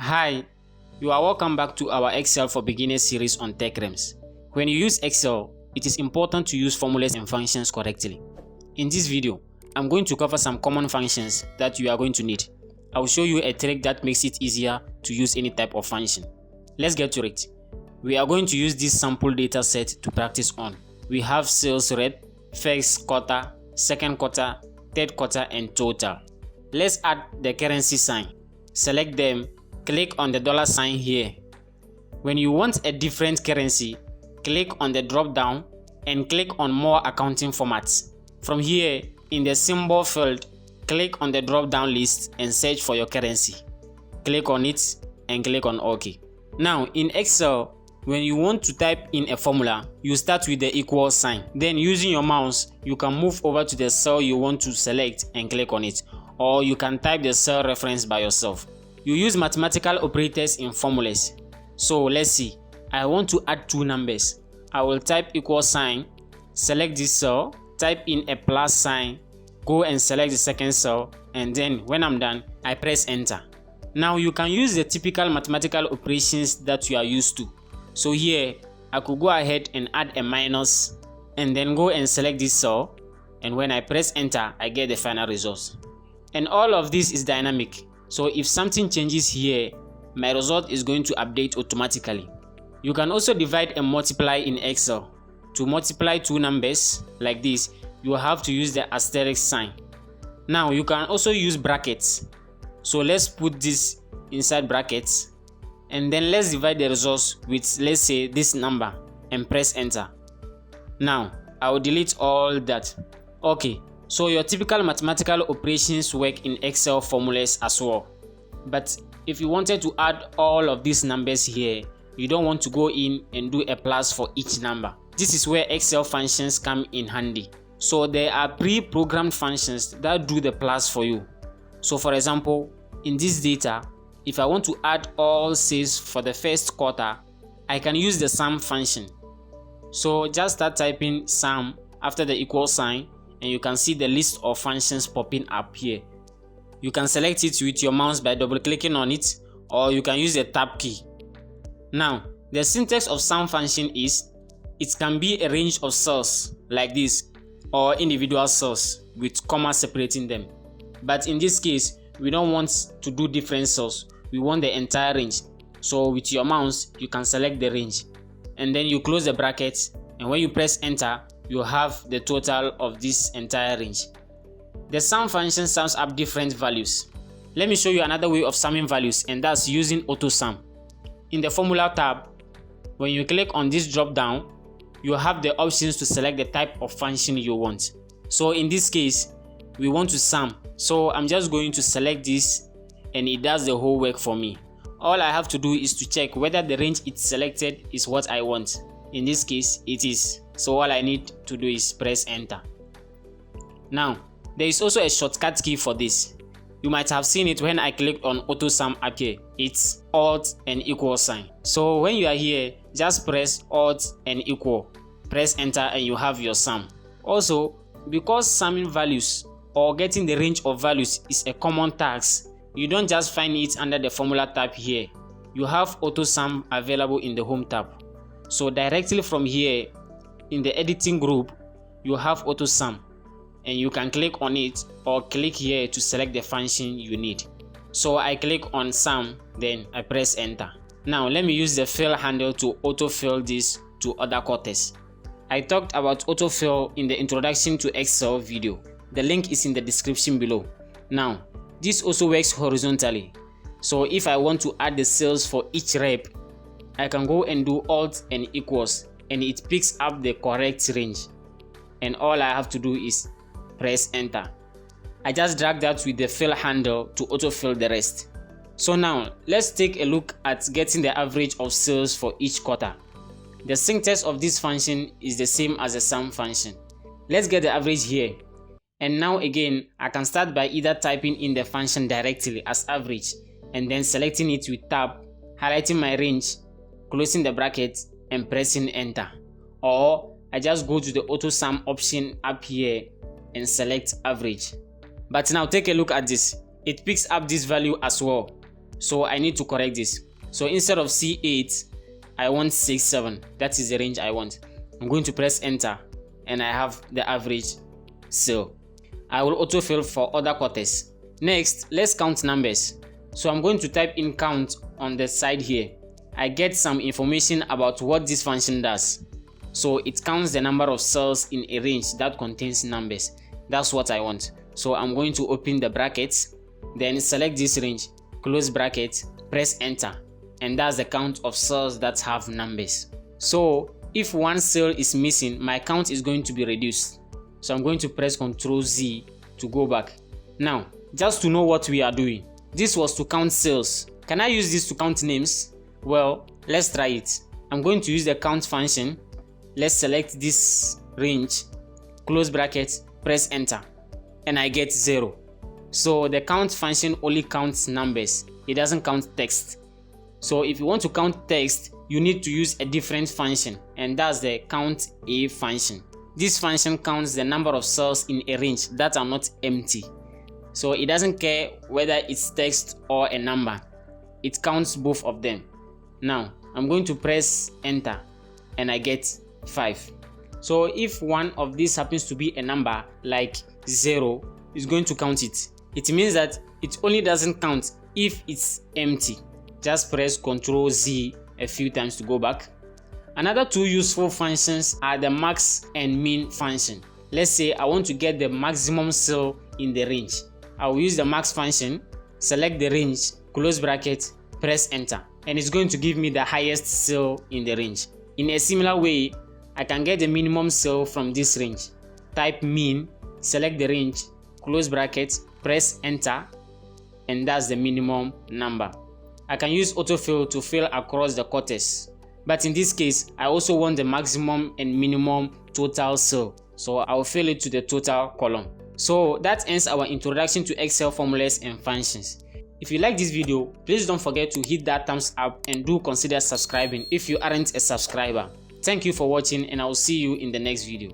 Hi, you are welcome back to our Excel for Beginners series on Tech Rems. When you use Excel, it is important to use formulas and functions correctly. In this video, I'm going to cover some common functions that you are going to need. I will show you a trick that makes it easier to use any type of function. Let's get to it. We are going to use this sample data set to practice on. We have sales rep, first quarter, second quarter, third quarter, and total. Let's add the currency sign. Select them, click on the dollar sign here. When you want a different currency, click on the drop down and click on more accounting formats. From here, in the symbol field, click on the drop down list and search for your currency. Click on it and click on OK. Now in Excel, when you want to type in a formula, you start with the equal sign. Then using your mouse, you can move over to the cell you want to select and click on it. Or you can type the cell reference by yourself. You use mathematical operators in formulas. So let's see. I want to add two numbers. I will type equal sign, select this cell, type in a plus sign, go and select the second cell, and then when I'm done, I press enter. Now you can use the typical mathematical operations that you are used to. So here, I could go ahead and add a minus and then go and select this cell, and when I press enter, I get the final result. And all of this is dynamic. So if something changes here, my result is going to update automatically. You can also divide and multiply in Excel. To multiply two numbers like this, you have to use the asterisk sign. Now you can also use brackets. So let's put this inside brackets and then let's divide the results with, let's say, this number and press enter. Now I will delete all that. Okay, so your typical mathematical operations work in Excel formulas as well. But if you wanted to add all of these numbers here, you don't want to go in and do a plus for each number. This is where Excel functions come in handy. So there are pre-programmed functions that do the plus for you. So for example, in this data, if I want to add all sales for the first quarter, I can use the sum function. So just start typing sum after the equal sign and you can see the list of functions popping up here. You can select it with your mouse by double clicking on it, or you can use the tab key. Now, the syntax of sum function is, it can be a range of cells like this, or individual cells with comma separating them. But in this case, we don't want to do different cells. We want the entire range. So with your mouse, you can select the range. And then you close the bracket, and when you press enter, you have the total of this entire range. The sum function sums up different values. Let me show you another way of summing values, and that's using auto sum. In the formula tab, when you click on this drop down, you have the options to select the type of function you want. So in this case, we want to sum. So I'm just going to select this and it does the whole work for me. All I have to do is to check whether the range it's selected is what I want. In this case, it is. So all I need to do is press enter. Now, there is also a shortcut key for this. You might have seen it when I clicked on auto sum up here. It's alt and equal sign. So when you are here, just press alt and equal. Press enter and you have your sum. Also, because summing values or getting the range of values is a common task, you don't just find it under the formula tab here. You have auto sum available in the home tab. So directly from here, in the editing group, you have auto sum. And you can click on it or click here to select the function you need. So I click on sum, then I press enter. Now let me use the fill handle to autofill this to other quarters. I talked about autofill in the introduction to Excel video. The link is in the description below. Now, this also works horizontally. So if I want to add the cells for each rep, I can go and do alt and equals and it picks up the correct range. And all I have to do is press enter. I just drag that with the fill handle to autofill the rest. So now let's take a look at getting the average of sales for each quarter. The syntax of this function is the same as the sum function. Let's get the average here. And now again, I can start by either typing in the function directly as average and then selecting it with tab, highlighting my range, closing the bracket and pressing enter. Or I just go to the auto sum option up here and select average. But now take a look at this. It picks up this value as well. so I need to correct this. So instead of C8, I want 6, 7. That is the range I want. I'm going to press enter and I have the average cell. I will autofill for other quarters. Next, let's count numbers. So I'm going to type in count on the side here. I get some information about what this function does. So it counts the number of cells in a range that contains numbers. That's what I want. So I'm going to open the brackets, then select this range, close bracket, press enter, and that's the count of cells that have numbers. So if one cell is missing, my count is going to be reduced. So I'm going to press Ctrl Z to go back. Now, just to know what we are doing, this was to count cells. Can I use this to count names? Well, let's try it. I'm going to use the count function. Let's select this range, close bracket, press enter, and I get 0. So the count function only counts numbers. It doesn't count text. So if you want to count text, you need to use a different function, and that's the count A function. This function counts the number of cells in a range that are not empty. So it doesn't care whether it's text or a number. It counts both of them. Now I'm going to press enter and I get 5. So if one of these happens to be a number like 0, it's going to count it. It means that it only doesn't count if it's empty. Just press Ctrl Z a few times to go back. Another two useful functions are the max and min function. Let's say I want to get the maximum cell in the range. I will use the max function, select the range, close bracket, press enter, and it's going to give me the highest cell in the range. In a similar way, I can get the minimum cell from this range. Type min, select the range, close bracket, press enter, and that's the minimum number. I can use autofill to fill across the quarters, but in this case, I also want the maximum and minimum total cell, so I will fill it to the total column. So that ends our introduction to Excel formulas and functions. If you like this video, please don't forget to hit that thumbs up and do consider subscribing if you aren't a subscriber. Thank you for watching, and I will see you in the next video.